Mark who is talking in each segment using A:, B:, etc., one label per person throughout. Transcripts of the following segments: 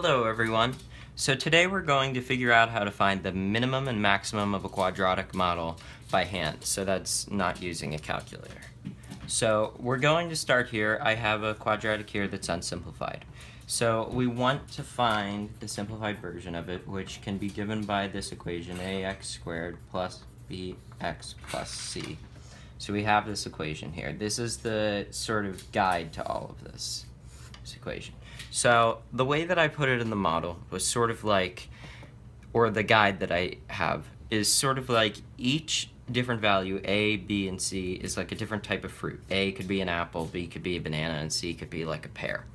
A: Hello everyone. So today we're going to figure out how to find the minimum and maximum of a quadratic model by hand. So that's not using a calculator. So we're going to start here. I have a quadratic here that's unsimplified. So we want to find the simplified version of it, which can be given by this equation, ax squared plus bx plus c. So we have this equation here. This is the sort of guide to all of this equation. So the way that I put it in the model was sort of like, or the guide that I have is sort of like each different value, A, B, and C, is like a different type of fruit. A could be an apple, B could be a banana, and C could be like a pear.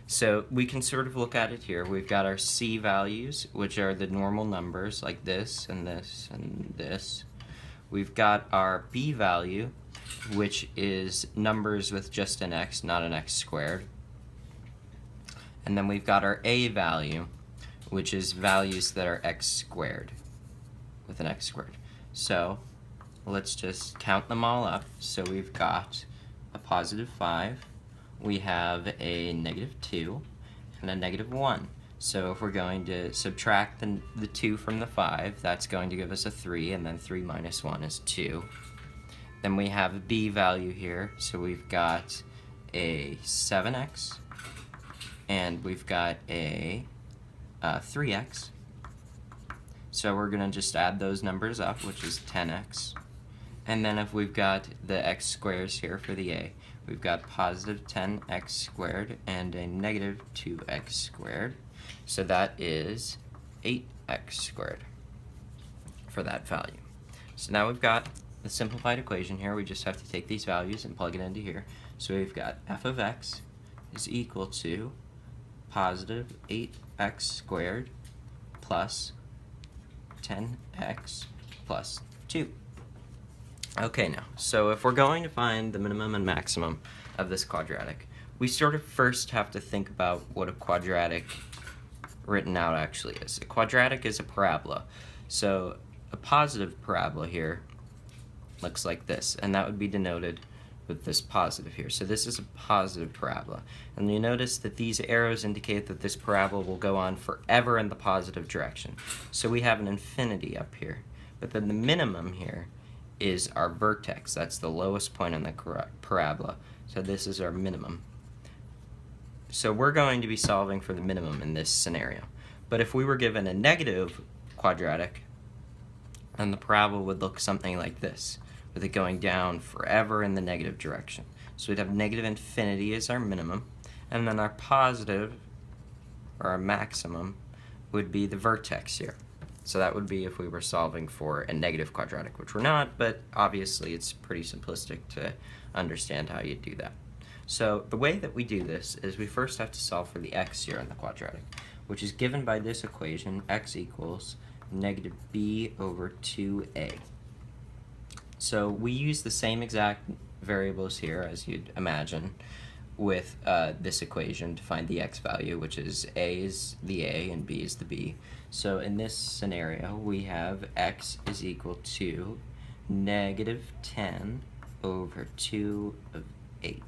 A: So we can sort of look at it here. We've got our C values, which are the normal numbers like this and this and this. We've got our B value, which is numbers with just an x, not an x squared. And then we've got our A value, which is values that are x squared, with an x squared. So let's just count them all up. So we've got a positive 5, we have a negative 2, and a negative 1. So if we're going to subtract the 2 from the 5, that's going to give us a 3, and then 3 minus 1 is 2. Then we have a B value here, so we've got a 7x, and we've got a 3x. So we're going to just add those numbers up, which is 10x. And then if we've got the x squares here for the a, we've got positive 10x squared and a negative 2x squared. So that is 8x squared for that value. So now we've got the simplified equation here. We just have to take these values and plug it into here. So we've got f of x is equal to positive 8x squared plus 10x plus 2. Okay, now, so if we're going to find the minimum and maximum of this quadratic, we sort of first have to think about what a quadratic written out actually is. A quadratic is a parabola. So a positive parabola here looks like this, and that would be denoted with this positive here. So this is a positive parabola. And you notice that these arrows indicate that this parabola will go on forever in the positive direction. So we have an infinity up here. But then the minimum here is our vertex. That's the lowest point on the parabola. So this is our minimum. So we're going to be solving for the minimum in this scenario. But if we were given a negative quadratic, then the parabola would look something like this, with it going down forever in the negative direction. So we'd have negative infinity as our minimum, and then our positive, or our maximum, would be the vertex here. So that would be if we were solving for a negative quadratic, which we're not, but obviously it's pretty simplistic to understand how you do that. So the way that we do this is we first have to solve for the x here in the quadratic, which is given by this equation, x equals negative b over 2a. So we use the same exact variables here as you'd imagine with this equation to find the x value, which is a is the a and b is the b. So in this scenario, we have x is equal to negative 10 over 2 of 8.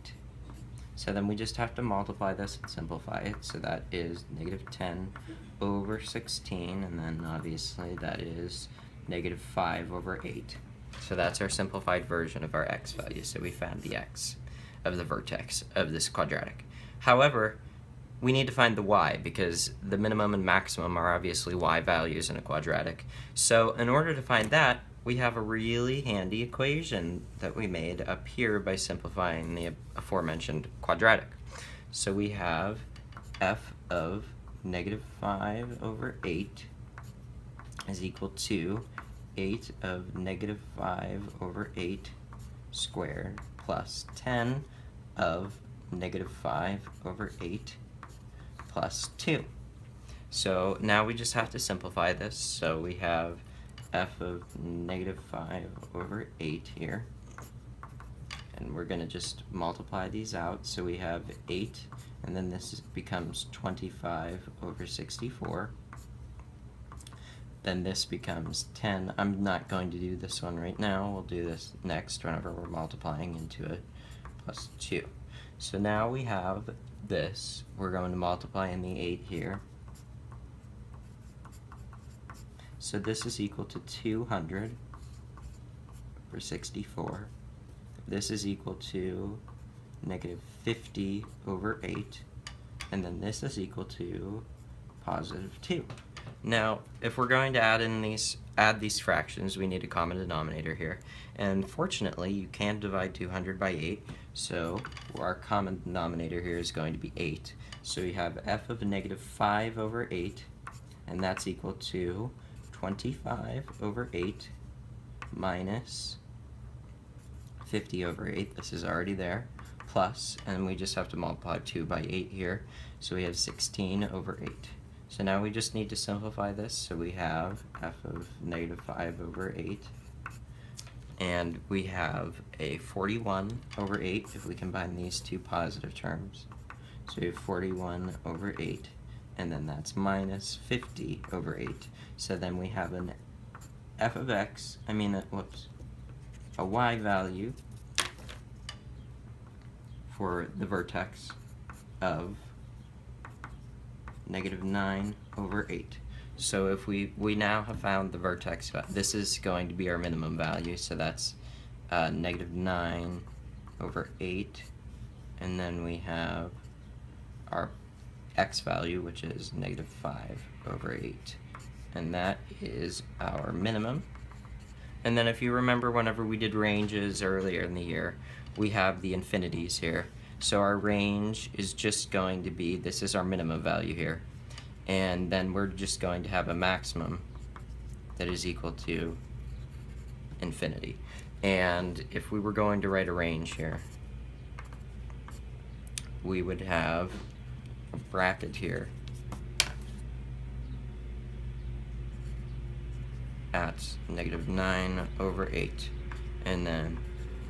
A: So then we just have to multiply this and simplify it. So that is negative 10 over 16, and then obviously that is negative 5 over 8. So that's our simplified version of our x value. So we found the x of the vertex of this quadratic. However, we need to find the y because the minimum and maximum are obviously y values in a quadratic. So in order to find that, we have a really handy equation that we made up here by simplifying the aforementioned quadratic. So we have f of negative 5 over 8 is equal to 8 of negative 5 over 8 squared plus 10 of negative 5 over 8 plus 2. So now we just have to simplify this. So we have f of negative 5 over 8 here. And we're going to just multiply these out. So we have 8, and then this becomes 25 over 64. Then this becomes 10. I'm not going to do this one right now. We'll do this next whenever we're multiplying into it, plus 2. So now we have this. We're going to multiply in the 8 here. So this is equal to 200 over 64. This is equal to negative 50 over 8. And then this is equal to positive 2. Now, if we're going to add these fractions, we need a common denominator here. And fortunately, you can divide 200 by 8, so our common denominator here is going to be 8. So we have f of negative 5 over 8, and that's equal to 25 over 8 minus 50 over 8. This is already there. Plus, and we just have to multiply 2 by 8 here, so we have 16 over 8. So now we just need to simplify this, so we have f of negative 5 over 8, and we have a 41 over 8 if we combine these two positive terms. So we have 41 over 8, and then that's minus 50 over 8. So then we have an f of x, a y value for the vertex of negative 9 over 8. So if we now have found the vertex, this is going to be our minimum value, so that's negative 9 over 8, and then we have our x value, which is negative 5 over 8, and that is our minimum. And then if you remember whenever we did ranges earlier in the year, we have the infinities here. So our range is just going to be, this is our minimum value here, and then we're just going to have a maximum that is equal to infinity. And if we were going to write a range here, we would have a bracket here at negative 9 over 8, and then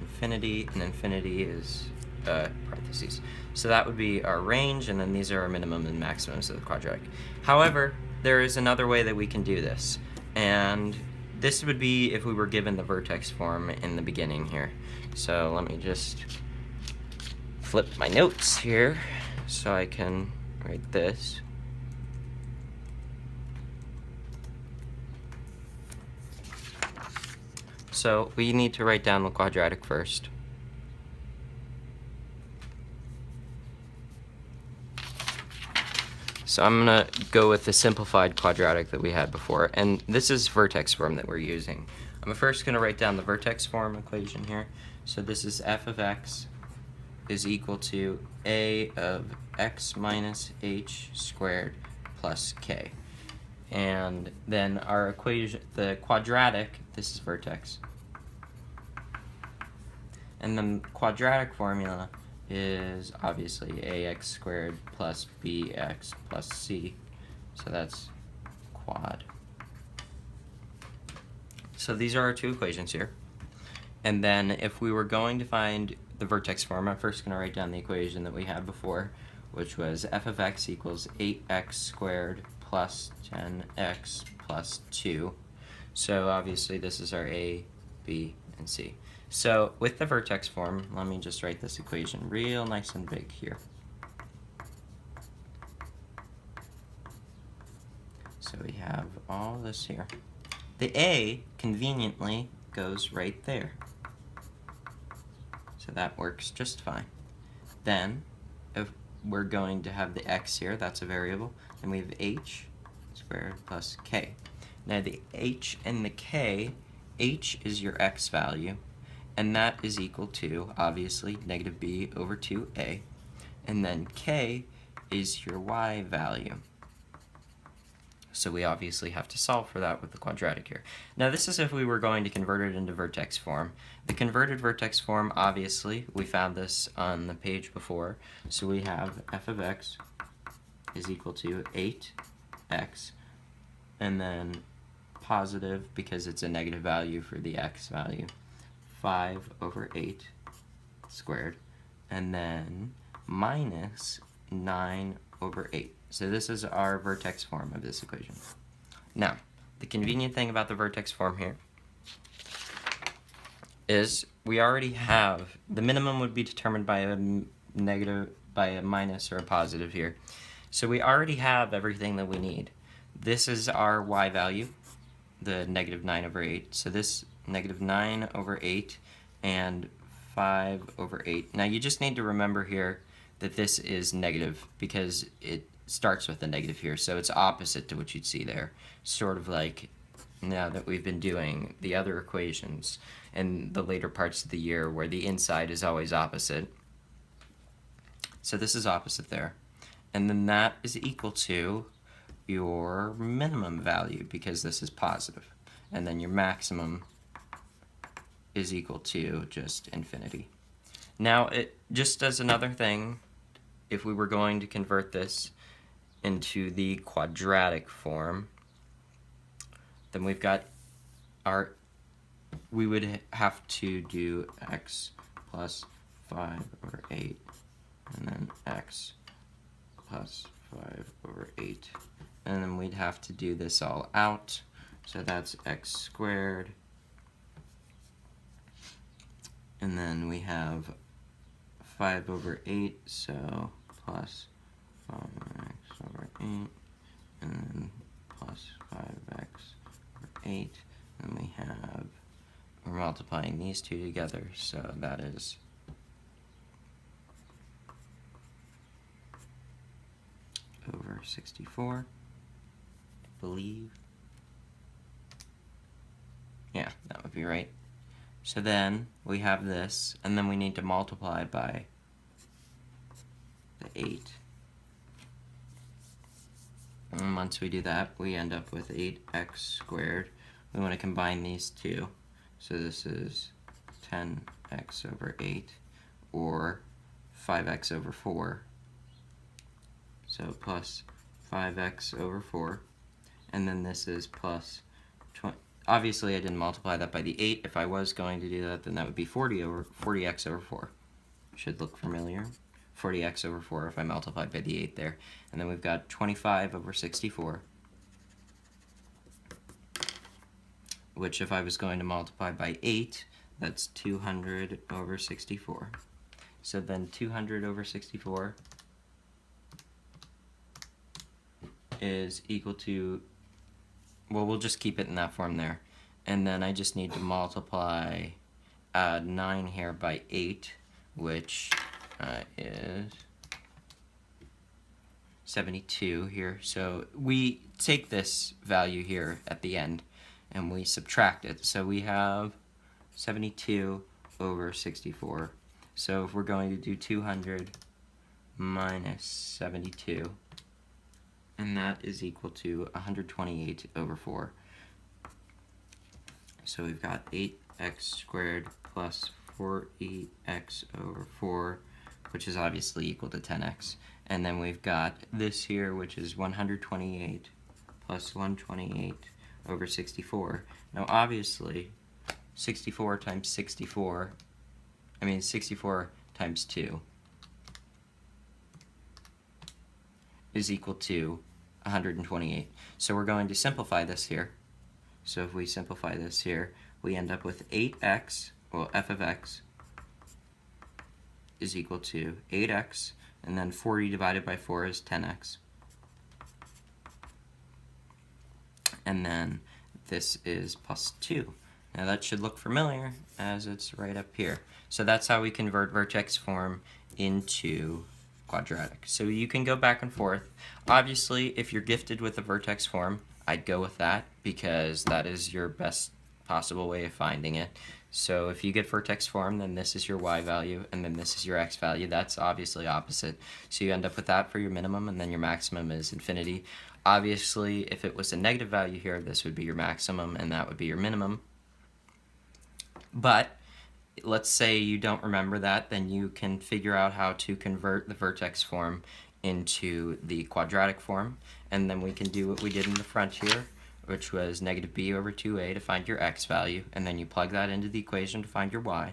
A: infinity, and infinity is parentheses. So that would be our range, and then these are our minimum and maximums of the quadratic. However, there is another way that we can do this, and this would be if we were given the vertex form in the beginning here. So let me just flip my notes here so I can write this. So we need to write down the quadratic first. So I'm going to go with the simplified quadratic that we had before, and this is vertex form that we're using. I'm first going to write down the vertex form equation here. So this is f of x is equal to a of x minus h squared plus k. And then our equation, the quadratic, this is vertex. And then quadratic formula is obviously ax squared plus bx plus c. So that's quad. So these are our two equations here. And then if we were going to find the vertex form, I'm first going to write down the equation that we had before, which was f of x equals 8x squared plus 10x plus 2. So obviously this is our a, b, and c. So with the vertex form, let me just write this equation real nice and big here. So we have all this here. The a conveniently goes right there. So that works just fine. Then if we're going to have the x here, that's a variable, and we have h squared plus k. Now the h and the k, h is your x value, and that is equal to, obviously, negative b over 2a. And then k is your y value. So we obviously have to solve for that with the quadratic here. Now this is if we were going to convert it into vertex form. The converted vertex form, obviously, we found this on the page before. So we have f of x is equal to 8x, and then positive, because it's a negative value for the x value, 5 over 8 squared, and then minus 9 over 8. So this is our vertex form of this equation. Now, the convenient thing about the vertex form here is we already have, the minimum would be determined by a negative, by a minus or a positive here. So we already have everything that we need. This is our y value, the negative 9 over 8. So this negative 9 over 8 and 5 over 8. Now you just need to remember here that this is negative because it starts with a negative here, so it's opposite to what you'd see there. Sort of like now that we've been doing the other equations in the later parts of the year where the inside is always opposite. So this is opposite there. And then that is equal to your minimum value because this is positive. And then your maximum is equal to just infinity. Now, it just as another thing, if we were going to convert this into the quadratic form, then we've got we would have to do x plus 5 over 8, and then x plus 5 over 8. And then we'd have to do this all out, so that's x squared. And then we have 5 over 8, so plus 5x over 8, and then plus 5x over 8. And we have, we're multiplying these two together, so that is over 64, I believe. Yeah, that would be right. So then we have this, and then we need to multiply by the 8. And once we do that, we end up with 8x squared. We want to combine these two. So this is 10x over 8, or 5x over 4. So plus 5x over 4. And then this is plus 20. Obviously, I didn't multiply that by the 8. If I was going to do that, then that would be 40x over 4. Should look familiar. 40x over 4 if I multiplied by the 8 there. And then we've got 25 over 64, which if I was going to multiply by 8, that's 200 over 64. So then 200 over 64 is equal to, well, we'll just keep it in that form there. And then I just need to multiply 9 here by 8, which is 72 here. So we take this value here at the end and we subtract it. So we have 72 over 64. So if we're going to do 200 minus 72, and that is equal to 128 over 4. So we've got 8x squared plus 40x over 4, which is obviously equal to 10x. And then we've got this here, which is 128 plus 128 over 64. Now obviously, 64 times 64 times 2 is equal to 128. So we're going to simplify this here. So if we simplify this here, we end up with 8x, well, f of x is equal to 8x, and then 40 divided by 4 is 10x. And then this is plus 2. Now that should look familiar as it's right up here. So that's how we convert vertex form into quadratic. So you can go back and forth. Obviously, if you're gifted with a vertex form, I'd go with that because that is your best possible way of finding it. So if you get vertex form, then this is your y value, and then this is your x value. That's obviously opposite. So you end up with that for your minimum, and then your maximum is infinity. Obviously, if it was a negative value here, this would be your maximum, and that would be your minimum. But let's say you don't remember that, then you can figure out how to convert the vertex form into the quadratic form, and then we can do what we did in the front here, which was negative b over 2a to find your x value, and then you plug that into the equation to find your y,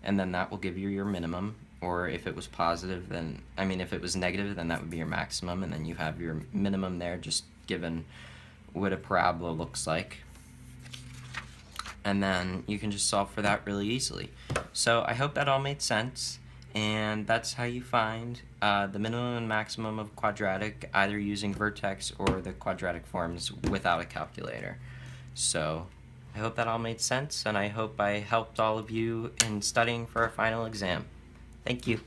A: and then that will give you your minimum, or if it was positive, then, if it was negative, then that would be your maximum, and then you have your minimum there, just given what a parabola looks like. And then you can just solve for that really easily. So I hope that all made sense, and that's how you find the minimum and maximum of quadratic, either using vertex or the quadratic forms without a calculator. So I hope that all made sense, and I hope I helped all of you in studying for a final exam. Thank you.